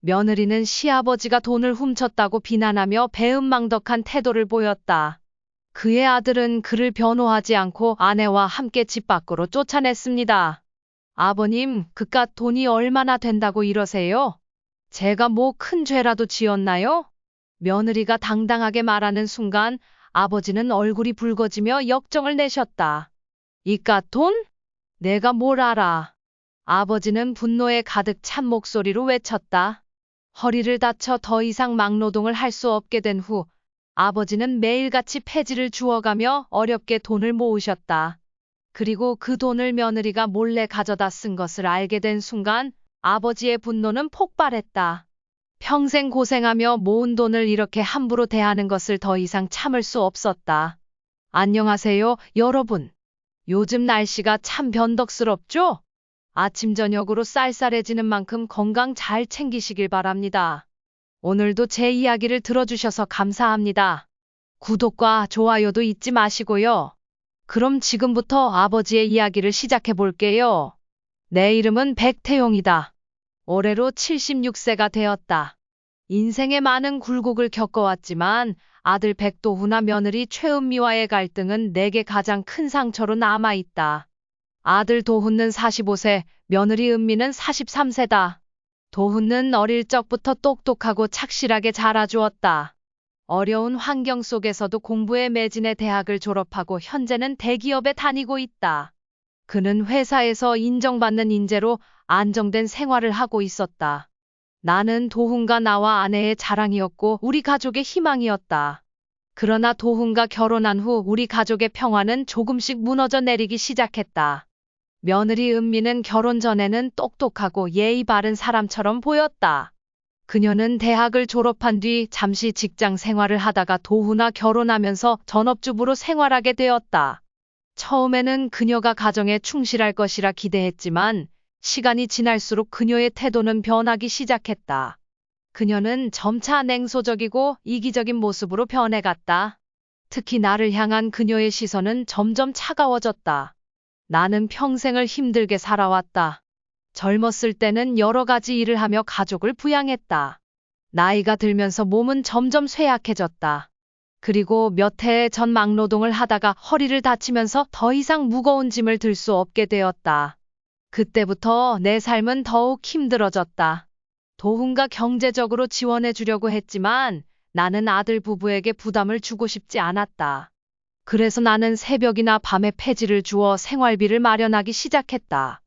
며느리는 시아버지가 돈을 훔쳤다고 비난하며 배은망덕한 태도를 보였다. 그의 아들은 그를 변호하지 않고 아내와 함께 집 밖으로 쫓아냈습니다. 아버님, 그깟 돈이 얼마나 된다고 이러세요? 제가 뭐 큰 죄라도 지었나요? 며느리가 당당하게 말하는 순간 아버지는 얼굴이 붉어지며 역정을 내셨다. 이깟 돈? 내가 뭘 알아? 아버지는 분노에 가득 찬 목소리로 외쳤다. 허리를 다쳐 더 이상 막노동을 할 수 없게 된 후 아버지는 매일같이 폐지를 주워가며 어렵게 돈을 모으셨다. 그리고 그 돈을 며느리가 몰래 가져다 쓴 것을 알게 된 순간 아버지의 분노는 폭발했다. 평생 고생하며 모은 돈을 이렇게 함부로 대하는 것을 더 이상 참을 수 없었다. 안녕하세요, 여러분. 요즘 날씨가 참 변덕스럽죠? 아침 저녁으로 쌀쌀해지는 만큼 건강 잘 챙기시길 바랍니다. 오늘도 제 이야기를 들어주셔서 감사합니다. 구독과 좋아요도 잊지 마시고요. 그럼 지금부터 아버지의 이야기를 시작해 볼게요. 내 이름은 백태용이다. 올해로 76세가 되었다. 인생에 많은 굴곡을 겪어왔지만 아들 백도훈과 며느리 최은미와의 갈등은 내게 가장 큰 상처로 남아있다. 아들 도훈은 45세, 며느리 은미는 43세다. 도훈은 어릴 적부터 똑똑하고 착실하게 자라주었다. 어려운 환경 속에서도 공부에 매진해 대학을 졸업하고 현재는 대기업에 다니고 있다. 그는 회사에서 인정받는 인재로 안정된 생활을 하고 있었다. 나는 도훈과 나와 아내의 자랑이었고 우리 가족의 희망이었다. 그러나 도훈과 결혼한 후 우리 가족의 평화는 조금씩 무너져 내리기 시작했다. 며느리 은미는 결혼 전에는 똑똑하고 예의 바른 사람처럼 보였다. 그녀는 대학을 졸업한 뒤 잠시 직장 생활을 하다가 도훈과 결혼하면서 전업주부로 생활하게 되었다. 처음에는 그녀가 가정에 충실할 것이라 기대했지만 시간이 지날수록 그녀의 태도는 변하기 시작했다. 그녀는 점차 냉소적이고 이기적인 모습으로 변해갔다. 특히 나를 향한 그녀의 시선은 점점 차가워졌다. 나는 평생을 힘들게 살아왔다. 젊었을 때는 여러 가지 일을 하며 가족을 부양했다. 나이가 들면서 몸은 점점 쇠약해졌다. 그리고 몇 해 전 막노동을 하다가 허리를 다치면서 더 이상 무거운 짐을 들 수 없게 되었다. 그때부터 내 삶은 더욱 힘들어졌다. 도훈과 경제적으로 지원해 주려고 했지만 나는 아들 부부에게 부담을 주고 싶지 않았다. 그래서 나는 새벽이나 밤에 폐지를 주워 생활비를 마련하기 시작했다.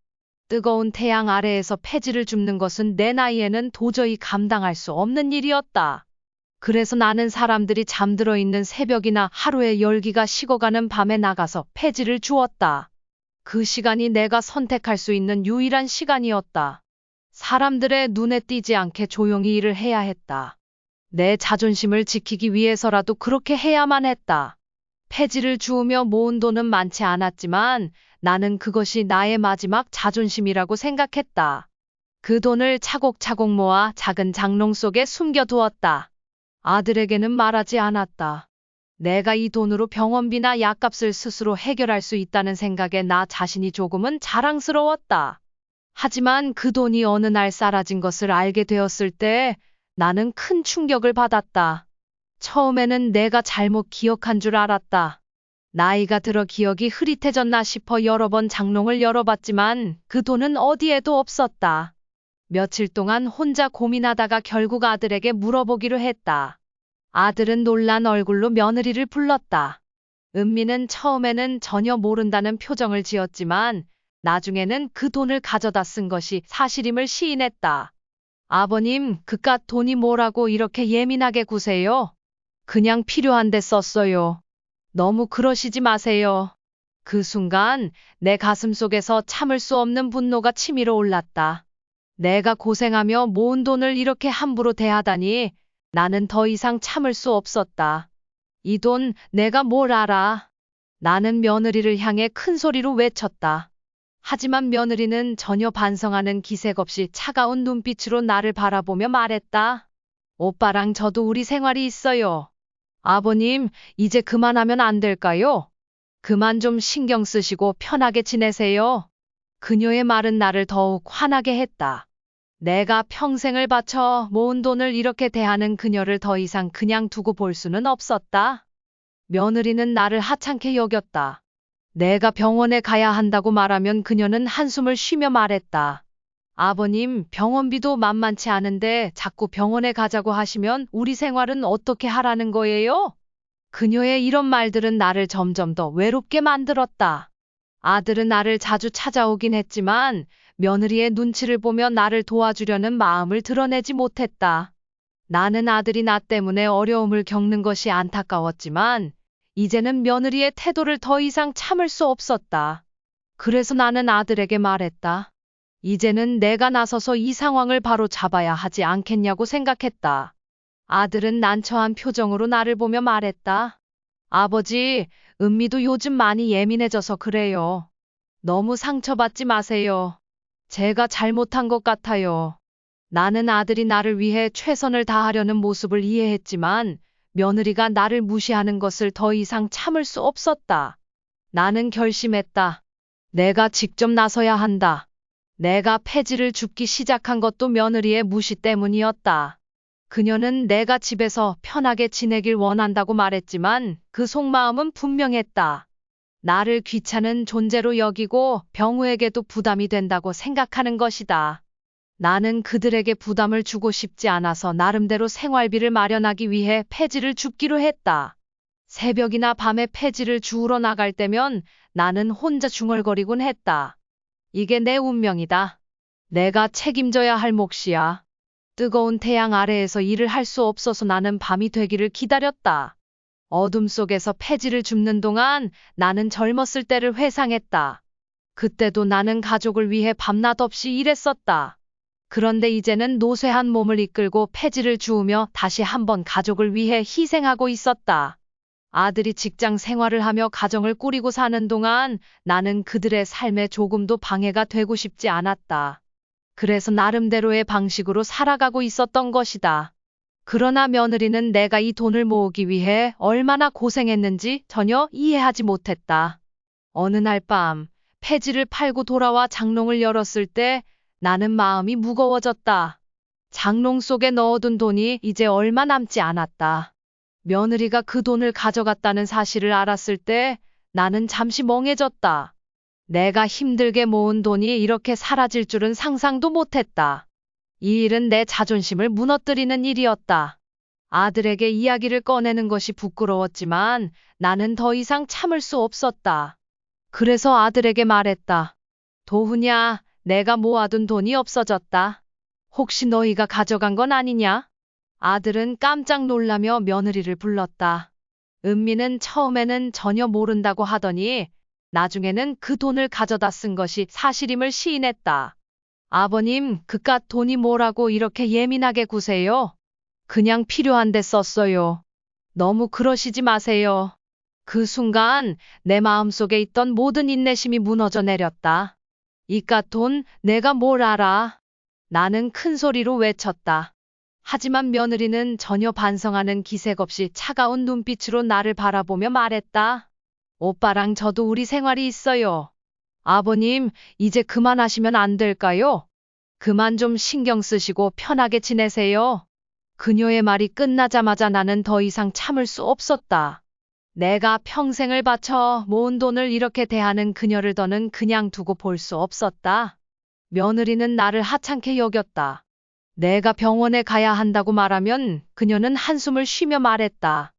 뜨거운 태양 아래에서 폐지를 줍는 것은 내 나이에는 도저히 감당할 수 없는 일이었다. 그래서 나는 사람들이 잠들어 있는 새벽이나 하루에 열기가 식어가는 밤에 나가서 폐지를 주웠다. 그 시간이 내가 선택할 수 있는 유일한 시간이었다. 사람들의 눈에 띄지 않게 조용히 일을 해야 했다. 내 자존심을 지키기 위해서라도 그렇게 해야만 했다. 폐지를 주우며 모은 돈은 많지 않았지만 나는 그것이 나의 마지막 자존심이라고 생각했다. 그 돈을 차곡차곡 모아 작은 장롱 속에 숨겨두었다. 아들에게는 말하지 않았다. 내가 이 돈으로 병원비나 약값을 스스로 해결할 수 있다는 생각에 나 자신이 조금은 자랑스러웠다. 하지만 그 돈이 어느 날 사라진 것을 알게 되었을 때 나는 큰 충격을 받았다. 처음에는 내가 잘못 기억한 줄 알았다. 나이가 들어 기억이 흐릿해졌나 싶어 여러 번 장롱을 열어봤지만 그 돈은 어디에도 없었다. 며칠 동안 혼자 고민하다가 결국 아들에게 물어보기로 했다. 아들은 놀란 얼굴로 며느리를 불렀다. 은미는 처음에는 전혀 모른다는 표정을 지었지만 나중에는 그 돈을 가져다 쓴 것이 사실임을 시인했다. 아버님, 그깟 돈이 뭐라고 이렇게 예민하게 구세요? 그냥 필요한데 썼어요. 너무 그러시지 마세요. 그 순간 내 가슴 속에서 참을 수 없는 분노가 치밀어 올랐다. 내가 고생하며 모은 돈을 이렇게 함부로 대하다니 나는 더 이상 참을 수 없었다. 이 돈 내가 뭘 알아? 나는 며느리를 향해 큰 소리로 외쳤다. 하지만 며느리는 전혀 반성하는 기색 없이 차가운 눈빛으로 나를 바라보며 말했다. 오빠랑 저도 우리 생활이 있어요. 아버님, 이제 그만하면 안 될까요? 그만 좀 신경 쓰시고 편하게 지내세요. 그녀의 말은 나를 더욱 화나게 했다. 내가 평생을 바쳐 모은 돈을 이렇게 대하는 그녀를 더 이상 그냥 두고 볼 수는 없었다. 며느리는 나를 하찮게 여겼다. 내가 병원에 가야 한다고 말하면 그녀는 한숨을 쉬며 말했다. 아버님, 병원비도 만만치 않은데 자꾸 병원에 가자고 하시면 우리 생활은 어떻게 하라는 거예요? 그녀의 이런 말들은 나를 점점 더 외롭게 만들었다. 아들은 나를 자주 찾아오긴 했지만 며느리의 눈치를 보며 나를 도와주려는 마음을 드러내지 못했다. 나는 아들이 나 때문에 어려움을 겪는 것이 안타까웠지만 이제는 며느리의 태도를 더 이상 참을 수 없었다. 그래서 나는 아들에게 말했다. 이제는 내가 나서서 이 상황을 바로 잡아야 하지 않겠냐고 생각했다. 아들은 난처한 표정으로 나를 보며 말했다. 아버지, 은미도 요즘 많이 예민해져서 그래요. 너무 상처받지 마세요. 제가 잘못한 것 같아요. 나는 아들이 나를 위해 최선을 다하려는 모습을 이해했지만 며느리가 나를 무시하는 것을 더 이상 참을 수 없었다. 나는 결심했다. 내가 직접 나서야 한다. 내가 폐지를 줍기 시작한 것도 며느리의 무시 때문이었다. 그녀는 내가 집에서 편하게 지내길 원한다고 말했지만 그 속마음은 분명했다. 나를 귀찮은 존재로 여기고 병우에게도 부담이 된다고 생각하는 것이다. 나는 그들에게 부담을 주고 싶지 않아서 나름대로 생활비를 마련하기 위해 폐지를 줍기로 했다. 새벽이나 밤에 폐지를 주우러 나갈 때면 나는 혼자 중얼거리곤 했다. 이게 내 운명이다. 내가 책임져야 할 몫이야. 뜨거운 태양 아래에서 일을 할 수 없어서 나는 밤이 되기를 기다렸다. 어둠 속에서 폐지를 줍는 동안 나는 젊었을 때를 회상했다. 그때도 나는 가족을 위해 밤낮 없이 일했었다. 그런데 이제는 노쇠한 몸을 이끌고 폐지를 주우며 다시 한번 가족을 위해 희생하고 있었다. 아들이 직장 생활을 하며 가정을 꾸리고 사는 동안 나는 그들의 삶에 조금도 방해가 되고 싶지 않았다. 그래서 나름대로의 방식으로 살아가고 있었던 것이다. 그러나 며느리는 내가 이 돈을 모으기 위해 얼마나 고생했는지 전혀 이해하지 못했다. 어느 날 밤, 폐지를 팔고 돌아와 장롱을 열었을 때 나는 마음이 무거워졌다. 장롱 속에 넣어둔 돈이 이제 얼마 남지 않았다. 며느리가 그 돈을 가져갔다는 사실을 알았을 때 나는 잠시 멍해졌다. 내가 힘들게 모은 돈이 이렇게 사라질 줄은 상상도 못했다. 이 일은 내 자존심을 무너뜨리는 일이었다. 아들에게 이야기를 꺼내는 것이 부끄러웠지만 나는 더 이상 참을 수 없었다. 그래서 아들에게 말했다. 도훈야, 내가 모아둔 돈이 없어졌다. 혹시 너희가 가져간 건 아니냐? 아들은 깜짝 놀라며 며느리를 불렀다. 은미는 처음에는 전혀 모른다고 하더니 나중에는 그 돈을 가져다 쓴 것이 사실임을 시인했다. 아버님, 그깟 돈이 뭐라고 이렇게 예민하게 구세요? 그냥 필요한데 썼어요. 너무 그러시지 마세요. 그 순간 내 마음속에 있던 모든 인내심이 무너져 내렸다. 이깟 돈 내가 뭘 알아? 나는 큰 소리로 외쳤다. 하지만 며느리는 전혀 반성하는 기색 없이 차가운 눈빛으로 나를 바라보며 말했다. 오빠랑 저도 우리 생활이 있어요. 아버님, 이제 그만하시면 안 될까요? 그만 좀 신경 쓰시고 편하게 지내세요. 그녀의 말이 끝나자마자 나는 더 이상 참을 수 없었다. 내가 평생을 바쳐 모은 돈을 이렇게 대하는 그녀를 더는 그냥 두고 볼 수 없었다. 며느리는 나를 하찮게 여겼다. 내가 병원에 가야 한다고 말하면 그녀는 한숨을 쉬며 말했다.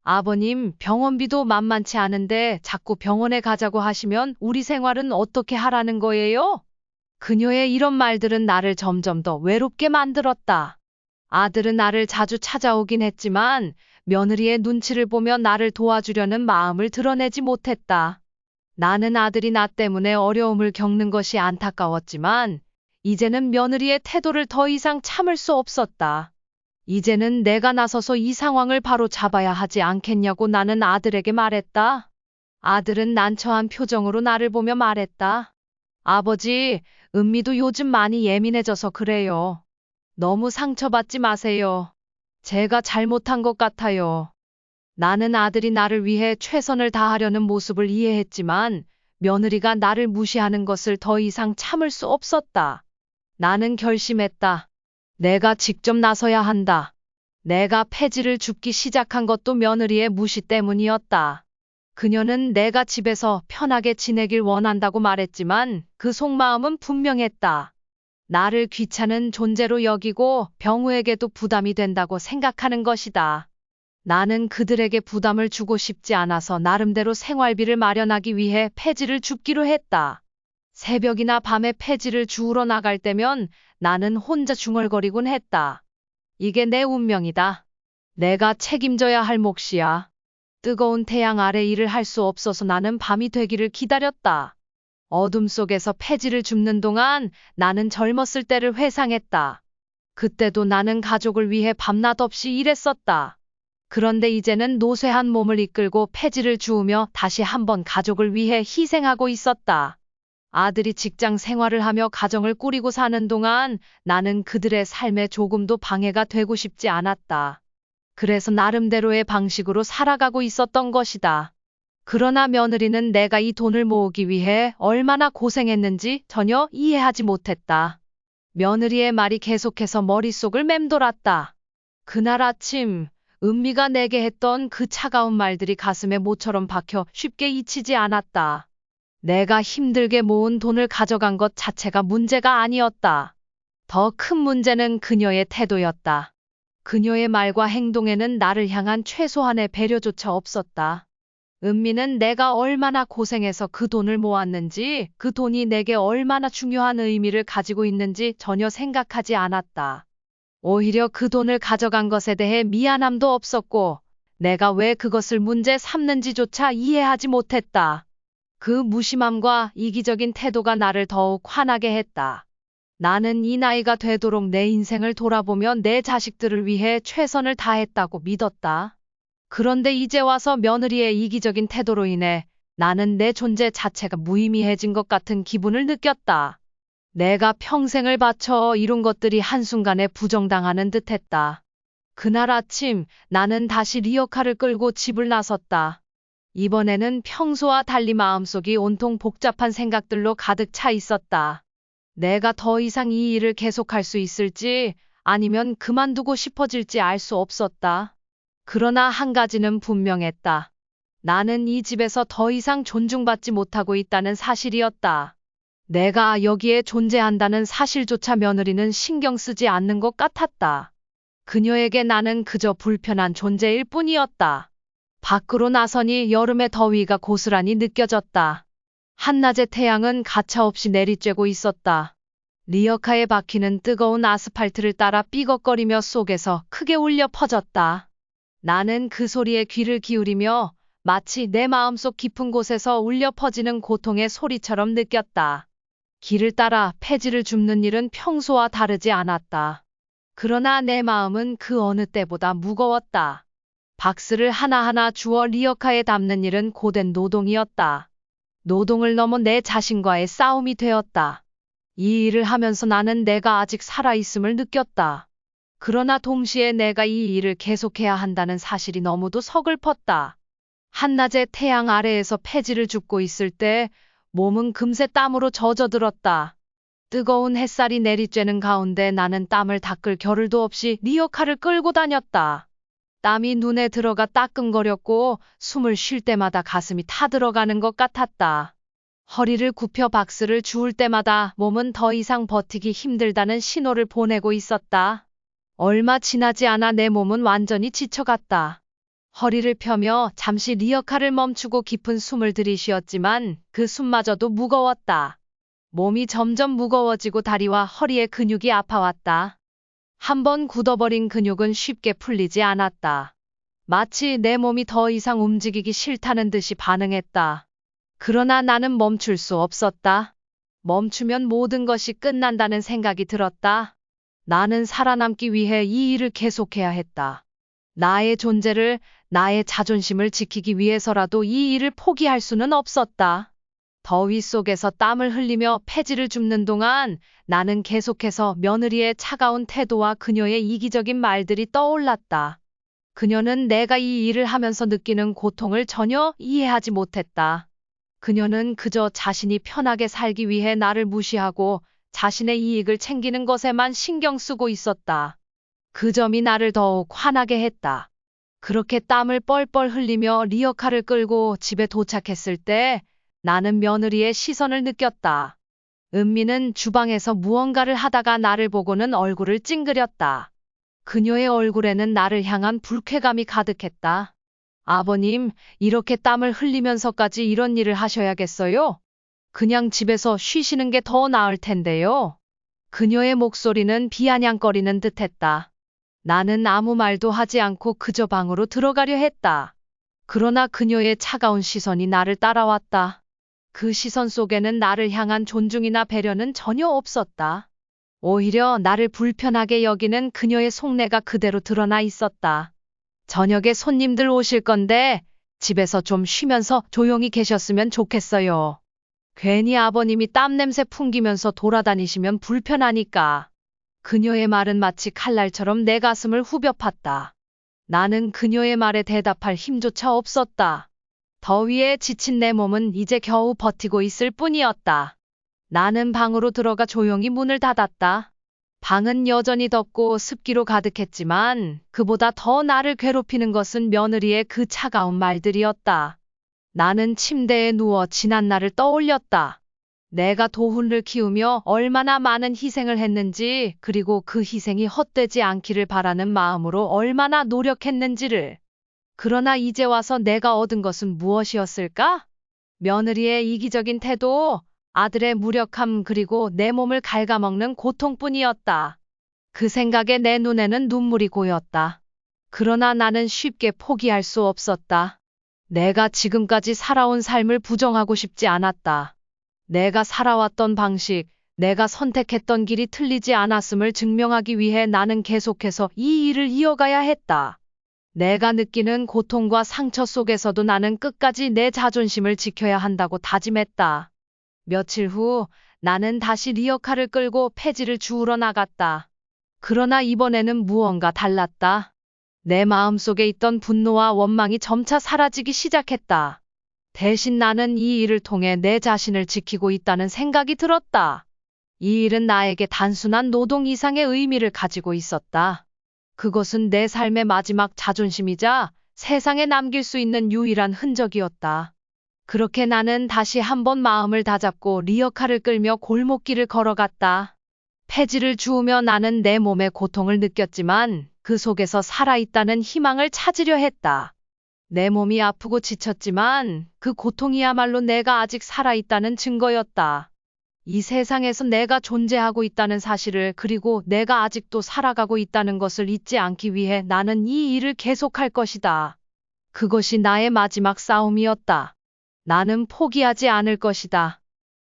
아버님, 병원비도 만만치 않은데 자꾸 병원에 가자고 하시면 우리 생활은 어떻게 하라는 거예요? 그녀의 이런 말들은 나를 점점 더 외롭게 만들었다. 아들은 나를 자주 찾아오긴 했지만 며느리의 눈치를 보며 나를 도와주려는 마음을 드러내지 못했다. 나는 아들이 나 때문에 어려움을 겪는 것이 안타까웠지만 이제는 며느리의 태도를 더 이상 참을 수 없었다. 이제는 내가 나서서 이 상황을 바로 잡아야 하지 않겠냐고 나는 아들에게 말했다. 아들은 난처한 표정으로 나를 보며 말했다. 아버지, 은미도 요즘 많이 예민해져서 그래요. 너무 상처받지 마세요. 제가 잘못한 것 같아요. 나는 아들이 나를 위해 최선을 다하려는 모습을 이해했지만 며느리가 나를 무시하는 것을 더 이상 참을 수 없었다. 나는 결심했다. 내가 직접 나서야 한다. 내가 폐지를 줍기 시작한 것도 며느리의 무시 때문이었다. 그녀는 내가 집에서 편하게 지내길 원한다고 말했지만 그 속마음은 분명했다. 나를 귀찮은 존재로 여기고 병우에게도 부담이 된다고 생각하는 것이다. 나는 그들에게 부담을 주고 싶지 않아서 나름대로 생활비를 마련하기 위해 폐지를 줍기로 했다. 새벽이나 밤에 폐지를 주우러 나갈 때면 나는 혼자 중얼거리곤 했다. 이게 내 운명이다. 내가 책임져야 할 몫이야. 뜨거운 태양 아래 일을 할 수 없어서 나는 밤이 되기를 기다렸다. 어둠 속에서 폐지를 줍는 동안 나는 젊었을 때를 회상했다. 그때도 나는 가족을 위해 밤낮 없이 일했었다. 그런데 이제는 노쇠한 몸을 이끌고 폐지를 주우며 다시 한번 가족을 위해 희생하고 있었다. 아들이 직장 생활을 하며 가정을 꾸리고 사는 동안 나는 그들의 삶에 조금도 방해가 되고 싶지 않았다. 그래서 나름대로의 방식으로 살아가고 있었던 것이다. 그러나 며느리는 내가 이 돈을 모으기 위해 얼마나 고생했는지 전혀 이해하지 못했다. 며느리의 말이 계속해서 머릿속을 맴돌았다. 그날 아침 은미가 내게 했던 그 차가운 말들이 가슴에 모처럼 박혀 쉽게 잊히지 않았다. 내가 힘들게 모은 돈을 가져간 것 자체가 문제가 아니었다. 더 큰 문제는 그녀의 태도였다. 그녀의 말과 행동에는 나를 향한 최소한의 배려조차 없었다. 은미는 내가 얼마나 고생해서 그 돈을 모았는지, 그 돈이 내게 얼마나 중요한 의미를 가지고 있는지 전혀 생각하지 않았다. 오히려 그 돈을 가져간 것에 대해 미안함도 없었고, 내가 왜 그것을 문제 삼는지조차 이해하지 못했다. 그 무심함과 이기적인 태도가 나를 더욱 화나게 했다. 나는 이 나이가 되도록 내 인생을 돌아보며 내 자식들을 위해 최선을 다했다고 믿었다. 그런데 이제 와서 며느리의 이기적인 태도로 인해 나는 내 존재 자체가 무의미해진 것 같은 기분을 느꼈다. 내가 평생을 바쳐 이룬 것들이 한순간에 부정당하는 듯했다. 그날 아침 나는 다시 리어카를 끌고 집을 나섰다. 이번에는 평소와 달리 마음속이 온통 복잡한 생각들로 가득 차 있었다. 내가 더 이상 이 일을 계속할 수 있을지 아니면 그만두고 싶어질지 알 수 없었다. 그러나 한 가지는 분명했다. 나는 이 집에서 더 이상 존중받지 못하고 있다는 사실이었다. 내가 여기에 존재한다는 사실조차 며느리는 신경 쓰지 않는 것 같았다. 그녀에게 나는 그저 불편한 존재일 뿐이었다. 밖으로 나서니 여름의 더위가 고스란히 느껴졌다. 한낮의 태양은 가차없이 내리쬐고 있었다. 리어카에 박히는 뜨거운 아스팔트를 따라 삐걱거리며 속에서 크게 울려 퍼졌다. 나는 그 소리에 귀를 기울이며 마치 내 마음속 깊은 곳에서 울려 퍼지는 고통의 소리처럼 느꼈다. 길을 따라 폐지를 줍는 일은 평소와 다르지 않았다. 그러나 내 마음은 그 어느 때보다 무거웠다. 박스를 하나하나 주워 리어카에 담는 일은 고된 노동이었다. 노동을 넘어 내 자신과의 싸움이 되었다. 이 일을 하면서 나는 내가 아직 살아있음을 느꼈다. 그러나 동시에 내가 이 일을 계속해야 한다는 사실이 너무도 서글펐다. 한낮의 태양 아래에서 폐지를 줍고 있을 때 몸은 금세 땀으로 젖어들었다. 뜨거운 햇살이 내리쬐는 가운데 나는 땀을 닦을 겨를도 없이 리어카를 끌고 다녔다. 땀이 눈에 들어가 따끔거렸고 숨을 쉴 때마다 가슴이 타들어가는 것 같았다. 허리를 굽혀 박스를 주울 때마다 몸은 더 이상 버티기 힘들다는 신호를 보내고 있었다. 얼마 지나지 않아 내 몸은 완전히 지쳐갔다. 허리를 펴며 잠시 리어카를 멈추고 깊은 숨을 들이쉬었지만 그 숨마저도 무거웠다. 몸이 점점 무거워지고 다리와 허리의 근육이 아파왔다. 한번 굳어버린 근육은 쉽게 풀리지 않았다. 마치 내 몸이 더 이상 움직이기 싫다는 듯이 반응했다. 그러나 나는 멈출 수 없었다. 멈추면 모든 것이 끝난다는 생각이 들었다. 나는 살아남기 위해 이 일을 계속해야 했다. 나의 존재를, 나의 자존심을 지키기 위해서라도 이 일을 포기할 수는 없었다. 더위 속에서 땀을 흘리며 폐지를 줍는 동안 나는 계속해서 며느리의 차가운 태도와 그녀의 이기적인 말들이 떠올랐다. 그녀는 내가 이 일을 하면서 느끼는 고통을 전혀 이해하지 못했다. 그녀는 그저 자신이 편하게 살기 위해 나를 무시하고 자신의 이익을 챙기는 것에만 신경 쓰고 있었다. 그 점이 나를 더욱 화나게 했다. 그렇게 땀을 뻘뻘 흘리며 리어카를 끌고 집에 도착했을 때 나는 며느리의 시선을 느꼈다. 은미는 주방에서 무언가를 하다가 나를 보고는 얼굴을 찡그렸다. 그녀의 얼굴에는 나를 향한 불쾌감이 가득했다. 아버님, 이렇게 땀을 흘리면서까지 이런 일을 하셔야겠어요? 그냥 집에서 쉬시는 게 더 나을 텐데요. 그녀의 목소리는 비아냥거리는 듯했다. 나는 아무 말도 하지 않고 그저 방으로 들어가려 했다. 그러나 그녀의 차가운 시선이 나를 따라왔다. 그 시선 속에는 나를 향한 존중이나 배려는 전혀 없었다. 오히려 나를 불편하게 여기는 그녀의 속내가 그대로 드러나 있었다. 저녁에 손님들 오실 건데 집에서 좀 쉬면서 조용히 계셨으면 좋겠어요. 괜히 아버님이 땀 냄새 풍기면서 돌아다니시면 불편하니까. 그녀의 말은 마치 칼날처럼 내 가슴을 후벼 팠다. 나는 그녀의 말에 대답할 힘조차 없었다. 더위에 지친 내 몸은 이제 겨우 버티고 있을 뿐이었다. 나는 방으로 들어가 조용히 문을 닫았다. 방은 여전히 덥고 습기로 가득했지만 그보다 더 나를 괴롭히는 것은 며느리의 그 차가운 말들이었다. 나는 침대에 누워 지난 날을 떠올렸다. 내가 도훈을 키우며 얼마나 많은 희생을 했는지, 그리고 그 희생이 헛되지 않기를 바라는 마음으로 얼마나 노력했는지를. 그러나 이제 와서 내가 얻은 것은 무엇이었을까? 며느리의 이기적인 태도, 아들의 무력함, 그리고 내 몸을 갉아먹는 고통뿐이었다. 그 생각에 내 눈에는 눈물이 고였다. 그러나 나는 쉽게 포기할 수 없었다. 내가 지금까지 살아온 삶을 부정하고 싶지 않았다. 내가 살아왔던 방식, 내가 선택했던 길이 틀리지 않았음을 증명하기 위해 나는 계속해서 이 일을 이어가야 했다. 내가 느끼는 고통과 상처 속에서도 나는 끝까지 내 자존심을 지켜야 한다고 다짐했다. 며칠 후 나는 다시 리어카를 끌고 폐지를 주우러 나갔다. 그러나 이번에는 무언가 달랐다. 내 마음속에 있던 분노와 원망이 점차 사라지기 시작했다. 대신 나는 이 일을 통해 내 자신을 지키고 있다는 생각이 들었다. 이 일은 나에게 단순한 노동 이상의 의미를 가지고 있었다. 그것은 내 삶의 마지막 자존심이자 세상에 남길 수 있는 유일한 흔적이었다. 그렇게 나는 다시 한번 마음을 다잡고 리어카를 끌며 골목길을 걸어갔다. 폐지를 주우며 나는 내 몸의 고통을 느꼈지만 그 속에서 살아있다는 희망을 찾으려 했다. 내 몸이 아프고 지쳤지만 그 고통이야말로 내가 아직 살아있다는 증거였다. 이 세상에서 내가 존재하고 있다는 사실을, 그리고 내가 아직도 살아가고 있다는 것을 잊지 않기 위해 나는 이 일을 계속할 것이다. 그것이 나의 마지막 싸움이었다. 나는 포기하지 않을 것이다.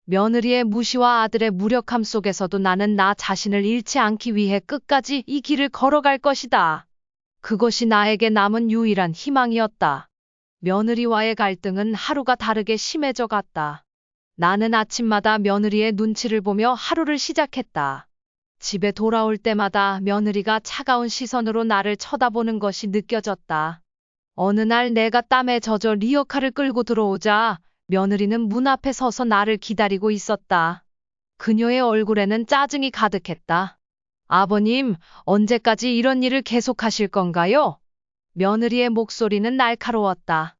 며느리의 무시와 아들의 무력함 속에서도 나는 나 자신을 잃지 않기 위해 끝까지 이 길을 걸어갈 것이다. 그것이 나에게 남은 유일한 희망이었다. 며느리와의 갈등은 하루가 다르게 심해져 갔다. 나는 아침마다 며느리의 눈치를 보며 하루를 시작했다. 집에 돌아올 때마다 며느리가 차가운 시선으로 나를 쳐다보는 것이 느껴졌다. 어느 날 내가 땀에 젖어 리어카를 끌고 들어오자 며느리는 문 앞에 서서 나를 기다리고 있었다. 그녀의 얼굴에는 짜증이 가득했다. 아버님, 언제까지 이런 일을 계속하실 건가요? 며느리의 목소리는 날카로웠다.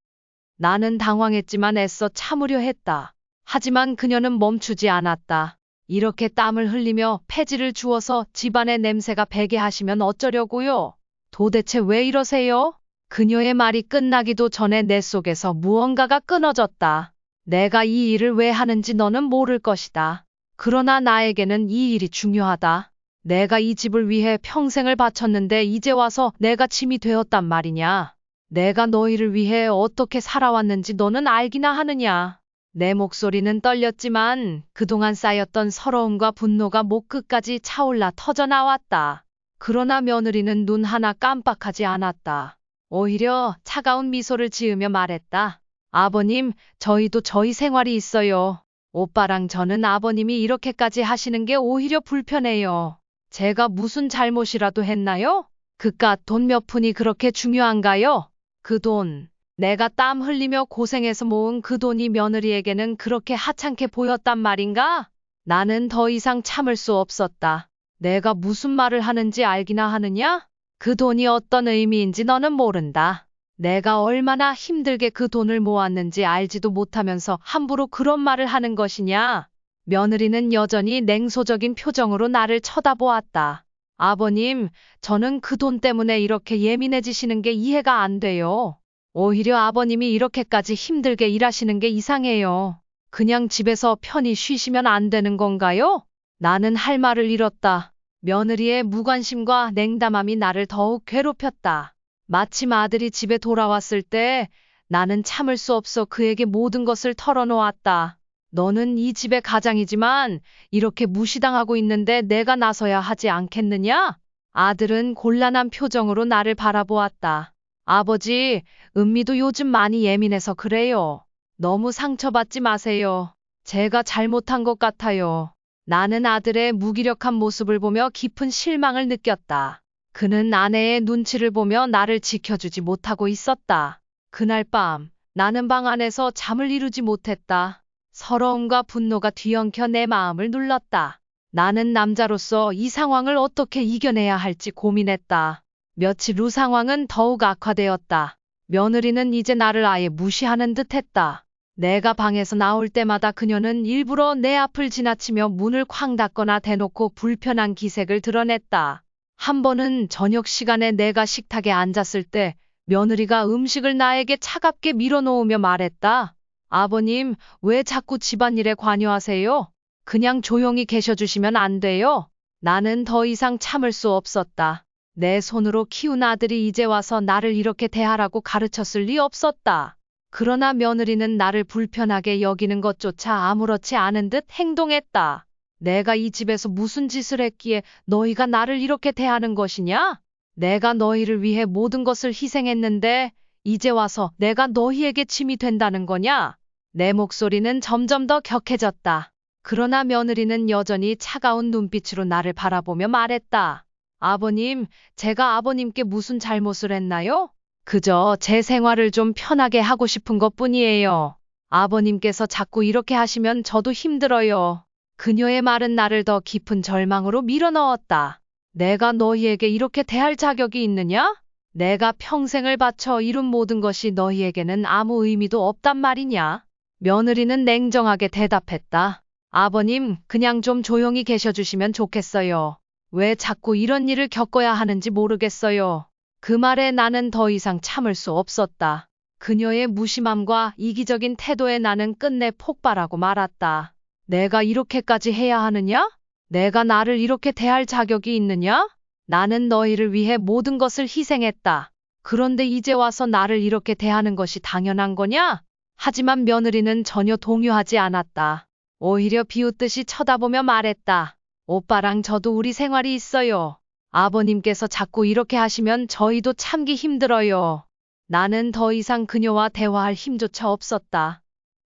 나는 당황했지만 애써 참으려 했다. 하지만 그녀는 멈추지 않았다. 이렇게 땀을 흘리며 폐지를 주워서 집안의 냄새가 배게 하시면 어쩌려고요? 도대체 왜 이러세요? 그녀의 말이 끝나기도 전에 내 속에서 무언가가 끊어졌다. 내가 이 일을 왜 하는지 너는 모를 것이다. 그러나 나에게는 이 일이 중요하다. 내가 이 집을 위해 평생을 바쳤는데 이제 와서 내가 짐이 되었단 말이냐. 내가 너희를 위해 어떻게 살아왔는지 너는 알기나 하느냐. 내 목소리는 떨렸지만 그동안 쌓였던 서러움과 분노가 목 끝까지 차올라 터져나왔다. 그러나 며느리는 눈 하나 깜빡하지 않았다. 오히려 차가운 미소를 지으며 말했다. 아버님, 저희도 저희 생활이 있어요. 오빠랑 저는 아버님이 이렇게까지 하시는 게 오히려 불편해요. 제가 무슨 잘못이라도 했나요? 그깟 돈 몇 푼이 그렇게 중요한가요? 그 돈, 내가 땀 흘리며 고생해서 모은 그 돈이 며느리에게는 그렇게 하찮게 보였단 말인가? 나는 더 이상 참을 수 없었다. 내가 무슨 말을 하는지 알기나 하느냐? 그 돈이 어떤 의미인지 너는 모른다. 내가 얼마나 힘들게 그 돈을 모았는지 알지도 못하면서 함부로 그런 말을 하는 것이냐? 며느리는 여전히 냉소적인 표정으로 나를 쳐다보았다. 아버님, 저는 그 돈 때문에 이렇게 예민해지시는 게 이해가 안 돼요. 오히려 아버님이 이렇게까지 힘들게 일하시는 게 이상해요. 그냥 집에서 편히 쉬시면 안 되는 건가요? 나는 할 말을 잃었다. 며느리의 무관심과 냉담함이 나를 더욱 괴롭혔다. 마침 아들이 집에 돌아왔을 때 나는 참을 수 없어 그에게 모든 것을 털어놓았다. 너는 이 집의 가장이지만 이렇게 무시당하고 있는데 내가 나서야 하지 않겠느냐? 아들은 곤란한 표정으로 나를 바라보았다. 아버지, 은미도 요즘 많이 예민해서 그래요. 너무 상처받지 마세요. 제가 잘못한 것 같아요. 나는 아들의 무기력한 모습을 보며 깊은 실망을 느꼈다. 그는 아내의 눈치를 보며 나를 지켜주지 못하고 있었다. 그날 밤, 나는 방 안에서 잠을 이루지 못했다. 서러움과 분노가 뒤엉켜 내 마음을 눌렀다. 나는 남자로서 이 상황을 어떻게 이겨내야 할지 고민했다. 며칠 후 상황은 더욱 악화되었다. 며느리는 이제 나를 아예 무시하는 듯했다. 내가 방에서 나올 때마다 그녀는 일부러 내 앞을 지나치며 문을 쾅 닫거나 대놓고 불편한 기색을 드러냈다. 한 번은 저녁 시간에 내가 식탁에 앉았을 때 며느리가 음식을 나에게 차갑게 밀어놓으며 말했다. 아버님, 왜 자꾸 집안일에 관여하세요? 그냥 조용히 계셔주시면 안 돼요? 나는 더 이상 참을 수 없었다. 내 손으로 키운 아들이 이제 와서 나를 이렇게 대하라고 가르쳤을 리 없었다. 그러나 며느리는 나를 불편하게 여기는 것조차 아무렇지 않은 듯 행동했다. 내가 이 집에서 무슨 짓을 했기에 너희가 나를 이렇게 대하는 것이냐? 내가 너희를 위해 모든 것을 희생했는데 이제 와서 내가 너희에게 짐이 된다는 거냐? 내 목소리는 점점 더 격해졌다. 그러나 며느리는 여전히 차가운 눈빛으로 나를 바라보며 말했다. 아버님, 제가 아버님께 무슨 잘못을 했나요? 그저 제 생활을 좀 편하게 하고 싶은 것뿐이에요. 아버님께서 자꾸 이렇게 하시면 저도 힘들어요. 그녀의 말은 나를 더 깊은 절망으로 밀어넣었다. 내가 너희에게 이렇게 대할 자격이 있느냐? 내가 평생을 바쳐 이룬 모든 것이 너희에게는 아무 의미도 없단 말이냐? 며느리는 냉정하게 대답했다. 아버님, 그냥 좀 조용히 계셔주시면 좋겠어요. 왜 자꾸 이런 일을 겪어야 하는지 모르겠어요. 그 말에 나는 더 이상 참을 수 없었다. 그녀의 무심함과 이기적인 태도에 나는 끝내 폭발하고 말았다. 내가 이렇게까지 해야 하느냐? 내가 나를 이렇게 대할 자격이 있느냐? 나는 너희를 위해 모든 것을 희생했다. 그런데 이제 와서 나를 이렇게 대하는 것이 당연한 거냐? 하지만 며느리는 전혀 동요하지 않았다. 오히려 비웃듯이 쳐다보며 말했다. 오빠랑 저도 우리 생활이 있어요. 아버님께서 자꾸 이렇게 하시면 저희도 참기 힘들어요. 나는 더 이상 그녀와 대화할 힘조차 없었다.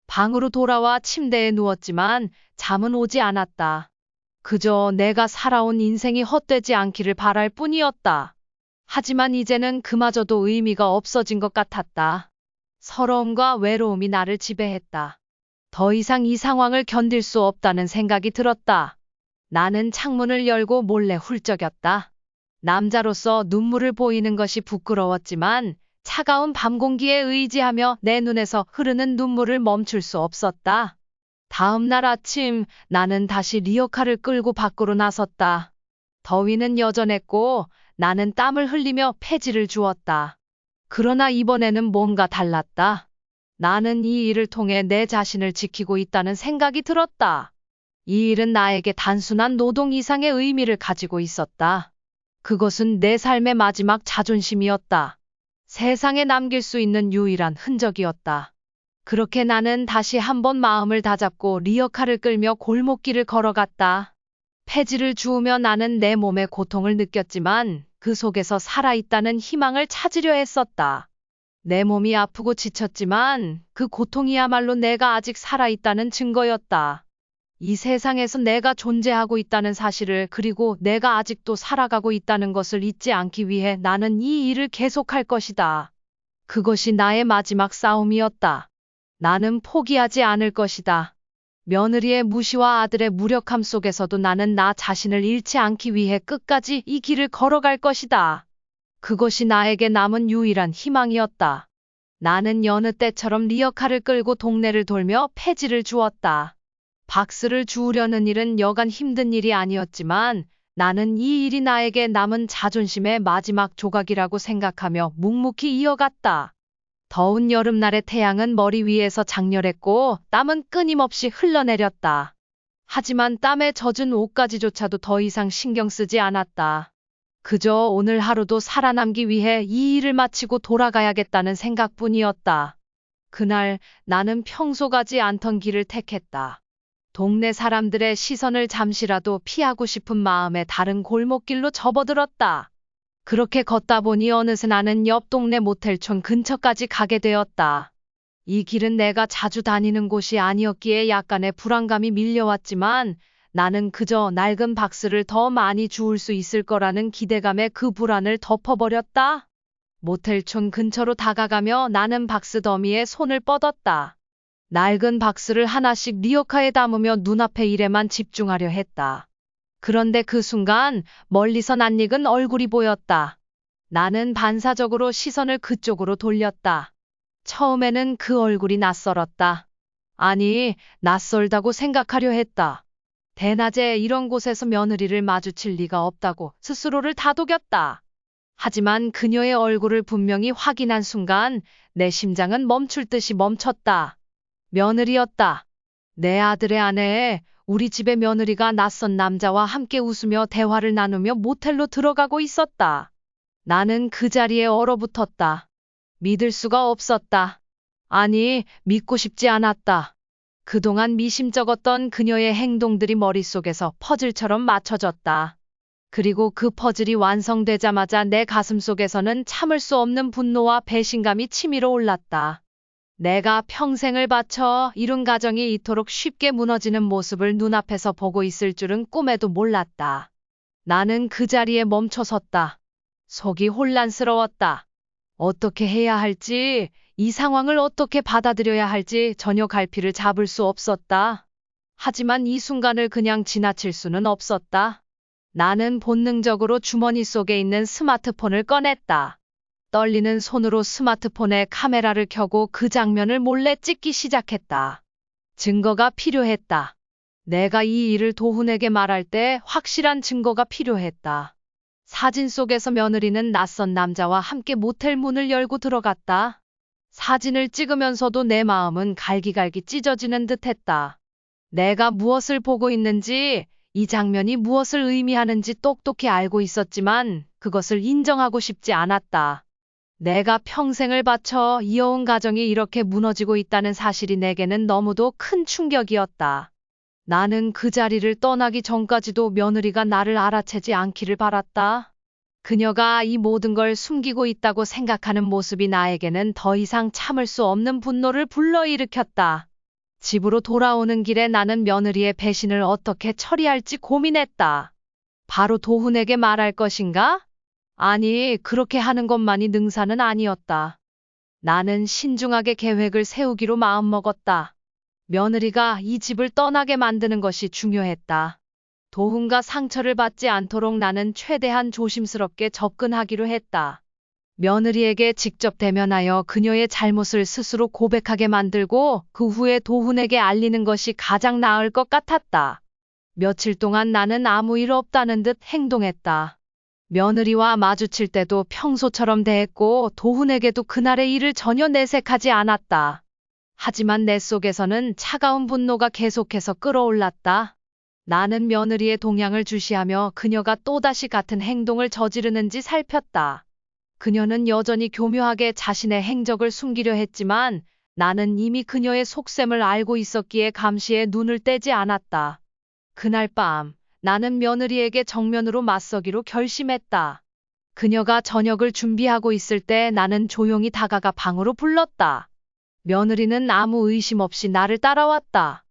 방으로 돌아와 침대에 누웠지만 잠은 오지 않았다. 그저 내가 살아온 인생이 헛되지 않기를 바랄 뿐이었다. 하지만 이제는 그마저도 의미가 없어진 것 같았다. 서러움과 외로움이 나를 지배했다. 더 이상 이 상황을 견딜 수 없다는 생각이 들었다. 나는 창문을 열고 몰래 훌쩍였다. 남자로서 눈물을 보이는 것이 부끄러웠지만 차가운 밤 공기에 의지하며 내 눈에서 흐르는 눈물을 멈출 수 없었다. 다음 날 아침 나는 다시 리어카를 끌고 밖으로 나섰다. 더위는 여전했고 나는 땀을 흘리며 폐지를 주었다. 그러나 이번에는 뭔가 달랐다. 나는 이 일을 통해 내 자신을 지키고 있다는 생각이 들었다. 이 일은 나에게 단순한 노동 이상의 의미를 가지고 있었다. 그것은 내 삶의 마지막 자존심이었다. 세상에 남길 수 있는 유일한 흔적이었다. 그렇게 나는 다시 한번 마음을 다잡고 리어카를 끌며 골목길을 걸어갔다. 폐지를 주우며 나는 내 몸의 고통을 느꼈지만 그 속에서 살아있다는 희망을 찾으려 했었다. 내 몸이 아프고 지쳤지만 그 고통이야말로 내가 아직 살아있다는 증거였다. 이 세상에서 내가 존재하고 있다는 사실을 그리고 내가 아직도 살아가고 있다는 것을 잊지 않기 위해 나는 이 일을 계속할 것이다. 그것이 나의 마지막 싸움이었다. 나는 포기하지 않을 것이다. 며느리의 무시와 아들의 무력함 속에서도 나는 나 자신을 잃지 않기 위해 끝까지 이 길을 걸어갈 것이다. 그것이 나에게 남은 유일한 희망이었다. 나는 여느 때처럼 리어카를 끌고 동네를 돌며 폐지를 주었다. 박스를 주우려는 일은 여간 힘든 일이 아니었지만 나는 이 일이 나에게 남은 자존심의 마지막 조각이라고 생각하며 묵묵히 이어갔다. 더운 여름날의 태양은 머리 위에서 장렬했고 땀은 끊임없이 흘러내렸다. 하지만 땀에 젖은 옷가지조차도 더 이상 신경 쓰지 않았다. 그저 오늘 하루도 살아남기 위해 이 일을 마치고 돌아가야겠다는 생각뿐이었다. 그날 나는 평소 가지 않던 길을 택했다. 동네 사람들의 시선을 잠시라도 피하고 싶은 마음에 다른 골목길로 접어들었다. 그렇게 걷다 보니 어느새 나는 옆 동네 모텔촌 근처까지 가게 되었다. 이 길은 내가 자주 다니는 곳이 아니었기에 약간의 불안감이 밀려왔지만 나는 그저 낡은 박스를 더 많이 주울 수 있을 거라는 기대감에 그 불안을 덮어버렸다. 모텔촌 근처로 다가가며 나는 박스 더미에 손을 뻗었다. 낡은 박스를 하나씩 리어카에 담으며 눈앞의 일에만 집중하려 했다. 그런데 그 순간 멀리서 낯익은 얼굴이 보였다. 나는 반사적으로 시선을 그쪽으로 돌렸다. 처음에는 그 얼굴이 낯설었다. 아니, 낯설다고 생각하려 했다. 대낮에 이런 곳에서 며느리를 마주칠 리가 없다고 스스로를 다독였다. 하지만 그녀의 얼굴을 분명히 확인한 순간 내 심장은 멈출 듯이 멈췄다. 며느리였다. 내 아들의 아내, 우리 집의 며느리가 낯선 남자와 함께 웃으며 대화를 나누며 모텔로 들어가고 있었다. 나는 그 자리에 얼어붙었다. 믿을 수가 없었다. 아니, 믿고 싶지 않았다. 그동안 미심쩍었던 그녀의 행동들이 머릿속에서 퍼즐처럼 맞춰졌다. 그리고 그 퍼즐이 완성되자마자 내 가슴속에서는 참을 수 없는 분노와 배신감이 치밀어 올랐다. 내가 평생을 바쳐 이룬 가정이 이토록 쉽게 무너지는 모습을 눈앞에서 보고 있을 줄은 꿈에도 몰랐다. 나는 그 자리에 멈춰섰다. 속이 혼란스러웠다. 어떻게 해야 할지, 이 상황을 어떻게 받아들여야 할지 전혀 갈피를 잡을 수 없었다. 하지만 이 순간을 그냥 지나칠 수는 없었다. 나는 본능적으로 주머니 속에 있는 스마트폰을 꺼냈다. 떨리는 손으로 스마트폰에 카메라를 켜고 그 장면을 몰래 찍기 시작했다. 증거가 필요했다. 내가 이 일을 도훈에게 말할 때 확실한 증거가 필요했다. 사진 속에서 며느리는 낯선 남자와 함께 모텔 문을 열고 들어갔다. 사진을 찍으면서도 내 마음은 갈기갈기 찢어지는 듯했다. 내가 무엇을 보고 있는지, 이 장면이 무엇을 의미하는지 똑똑히 알고 있었지만 그것을 인정하고 싶지 않았다. 내가 평생을 바쳐 이어온 가정이 이렇게 무너지고 있다는 사실이 내게는 너무도 큰 충격이었다. 나는 그 자리를 떠나기 전까지도 며느리가 나를 알아채지 않기를 바랐다. 그녀가 이 모든 걸 숨기고 있다고 생각하는 모습이 나에게는 더 이상 참을 수 없는 분노를 불러일으켰다. 집으로 돌아오는 길에 나는 며느리의 배신을 어떻게 처리할지 고민했다. 바로 도훈에게 말할 것인가? 아니, 그렇게 하는 것만이 능사는 아니었다. 나는 신중하게 계획을 세우기로 마음먹었다. 며느리가 이 집을 떠나게 만드는 것이 중요했다. 도훈과 상처를 받지 않도록 나는 최대한 조심스럽게 접근하기로 했다. 며느리에게 직접 대면하여 그녀의 잘못을 스스로 고백하게 만들고 그 후에 도훈에게 알리는 것이 가장 나을 것 같았다. 며칠 동안 나는 아무 일 없다는 듯 행동했다. 며느리와 마주칠 때도 평소처럼 대했고 도훈에게도 그날의 일을 전혀 내색하지 않았다. 하지만 내 속에서는 차가운 분노가 계속해서 끌어올랐다. 나는 며느리의 동향을 주시하며 그녀가 또다시 같은 행동을 저지르는지 살폈다. 그녀는 여전히 교묘하게 자신의 행적을 숨기려 했지만 나는 이미 그녀의 속셈을 알고 있었기에 감시에 눈을 떼지 않았다. 그날 밤 나는 며느리에게 정면으로 맞서기로 결심했다. 그녀가 저녁을 준비하고 있을 때 나는 조용히 다가가 방으로 불렀다. 며느리는 아무 의심 없이 나를 따라왔다.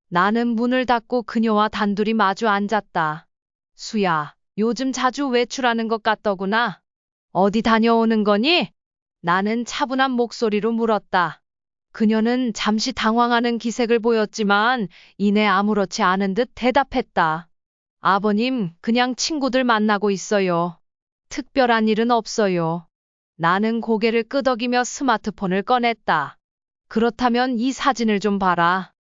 나는 문을 닫고 그녀와 단둘이 마주 앉았다. 수야, 요즘 자주 외출하는 것 같더구나. 어디 다녀오는 거니? 나는 차분한 목소리로 물었다. 그녀는 잠시 당황하는 기색을 보였지만 이내 아무렇지 않은 듯 대답했다. 아버님, 그냥 친구들 만나고 있어요. 특별한 일은 없어요. 나는 고개를 끄덕이며 스마트폰을 꺼냈다. 그렇다면 이 사진을 좀 봐라.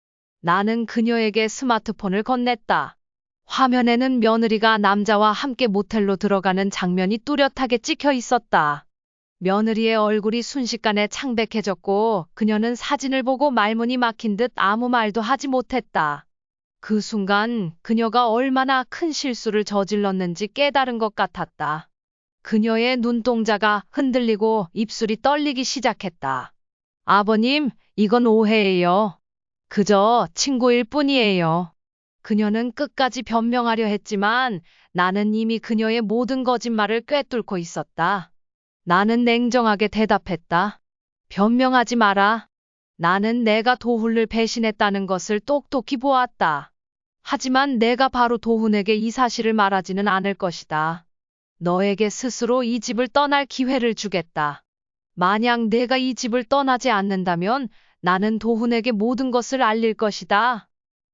나는 그녀에게 스마트폰을 건넸다. 화면에는 며느리가 남자와 함께 모텔로 들어가는 장면이 뚜렷하게 찍혀 있었다. 며느리의 얼굴이 순식간에 창백해졌고 그녀는 사진을 보고 말문이 막힌 듯 아무 말도 하지 못했다. 그 순간 그녀가 얼마나 큰 실수를 저질렀는지 깨달은 것 같았다. 그녀의 눈동자가 흔들리고 입술이 떨리기 시작했다. 아버님, 이건 오해예요. 그저 친구일 뿐이에요. 그녀는 끝까지 변명하려 했지만 나는 이미 그녀의 모든 거짓말을 꿰뚫고 있었다. 나는 냉정하게 대답했다. 변명하지 마라. 나는 내가 도훈을 배신했다는 것을 똑똑히 보았다. 하지만 내가 바로 도훈에게 이 사실을 말하지는 않을 것이다. 너에게 스스로 이 집을 떠날 기회를 주겠다. 만약 내가 이 집을 떠나지 않는다면 나는 도훈에게 모든 것을 알릴 것이다.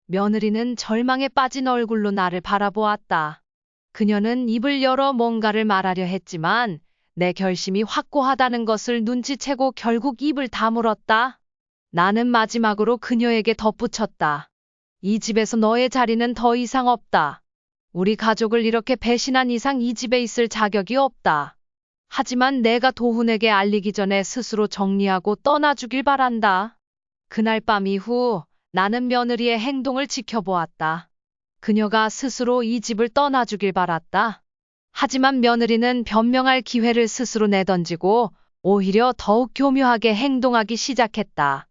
며느리는 절망에 빠진 얼굴로 나를 바라보았다. 그녀는 입을 열어 뭔가를 말하려 했지만 내 결심이 확고하다는 것을 눈치채고 결국 입을 다물었다. 나는 마지막으로 그녀에게 덧붙였다. 이 집에서 너의 자리는 더 이상 없다. 우리 가족을 이렇게 배신한 이상 이 집에 있을 자격이 없다. 하지만 내가 도훈에게 알리기 전에 스스로 정리하고 떠나주길 바란다. 그날 밤 이후 나는 며느리의 행동을 지켜보았다. 그녀가 스스로 이 집을 떠나주길 바랐다. 하지만 며느리는 변명할 기회를 스스로 내던지고 오히려 더욱 교묘하게 행동하기 시작했다.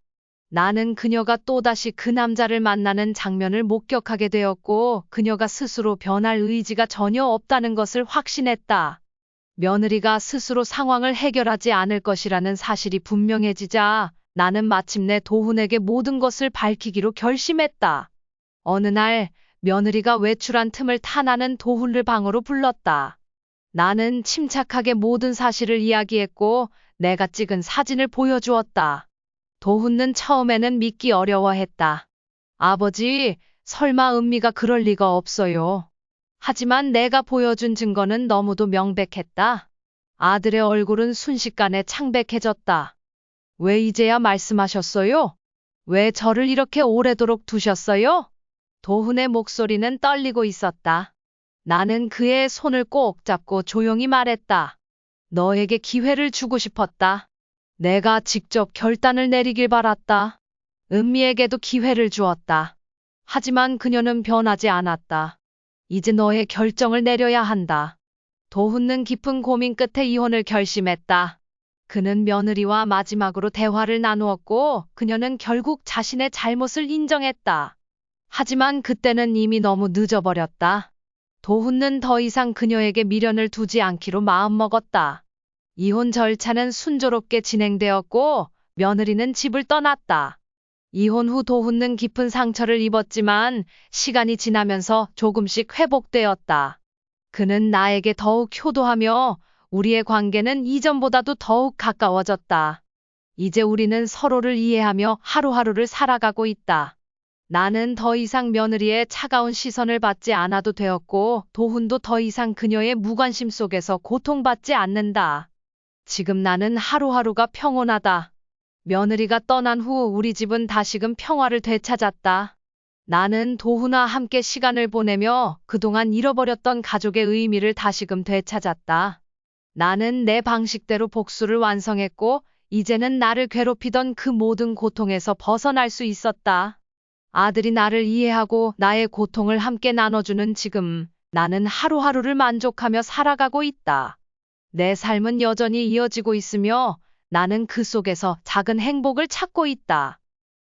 나는 그녀가 또다시 그 남자를 만나는 장면을 목격하게 되었고 그녀가 스스로 변할 의지가 전혀 없다는 것을 확신했다. 며느리가 스스로 상황을 해결하지 않을 것이라는 사실이 분명해지자 나는 마침내 도훈에게 모든 것을 밝히기로 결심했다. 어느 날 며느리가 외출한 틈을 타 나는 도훈을 방으로 불렀다. 나는 침착하게 모든 사실을 이야기했고 내가 찍은 사진을 보여주었다. 도훈은 처음에는 믿기 어려워했다. 아버지, 설마 은미가 그럴 리가 없어요. 하지만 내가 보여준 증거는 너무도 명백했다. 아들의 얼굴은 순식간에 창백해졌다. 왜 이제야 말씀하셨어요? 왜 저를 이렇게 오래도록 두셨어요? 도훈의 목소리는 떨리고 있었다. 나는 그의 손을 꼭 잡고 조용히 말했다. 너에게 기회를 주고 싶었다. 내가 직접 결단을 내리길 바랐다. 은미에게도 기회를 주었다. 하지만 그녀는 변하지 않았다. 이제 너의 결정을 내려야 한다. 도훈은 깊은 고민 끝에 이혼을 결심했다. 그는 며느리와 마지막으로 대화를 나누었고 그녀는 결국 자신의 잘못을 인정했다. 하지만 그때는 이미 너무 늦어버렸다. 도훈은 더 이상 그녀에게 미련을 두지 않기로 마음먹었다. 이혼 절차는 순조롭게 진행되었고 며느리는 집을 떠났다. 이혼 후 도훈은 깊은 상처를 입었지만 시간이 지나면서 조금씩 회복되었다. 그는 나에게 더욱 효도하며 우리의 관계는 이전보다도 더욱 가까워졌다. 이제 우리는 서로를 이해하며 하루하루를 살아가고 있다. 나는 더 이상 며느리의 차가운 시선을 받지 않아도 되었고 도훈도 더 이상 그녀의 무관심 속에서 고통받지 않는다. 지금 나는 하루하루가 평온하다. 며느리가 떠난 후 우리 집은 다시금 평화를 되찾았다. 나는 도훈과 함께 시간을 보내며 그동안 잃어버렸던 가족의 의미를 다시금 되찾았다. 나는 내 방식대로 복수를 완성했고 이제는 나를 괴롭히던 그 모든 고통에서 벗어날 수 있었다. 아들이 나를 이해하고 나의 고통을 함께 나눠주는 지금 나는 하루하루를 만족하며 살아가고 있다. 내 삶은 여전히 이어지고 있으며 나는 그 속에서 작은 행복을 찾고 있다.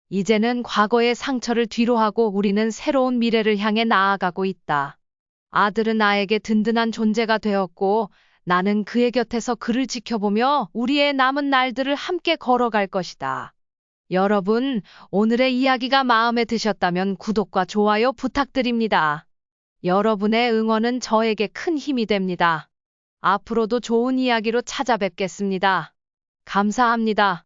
이제는 과거의 상처를 뒤로하고 우리는 새로운 미래를 향해 나아가고 있다. 아들은 나에게 든든한 존재가 되었고 나는 그의 곁에서 그를 지켜보며 우리의 남은 날들을 함께 걸어갈 것이다. 여러분, 오늘의 이야기가 마음에 드셨다면 구독과 좋아요 부탁드립니다. 여러분의 응원은 저에게 큰 힘이 됩니다. 앞으로도 좋은 이야기로 찾아뵙겠습니다. 감사합니다.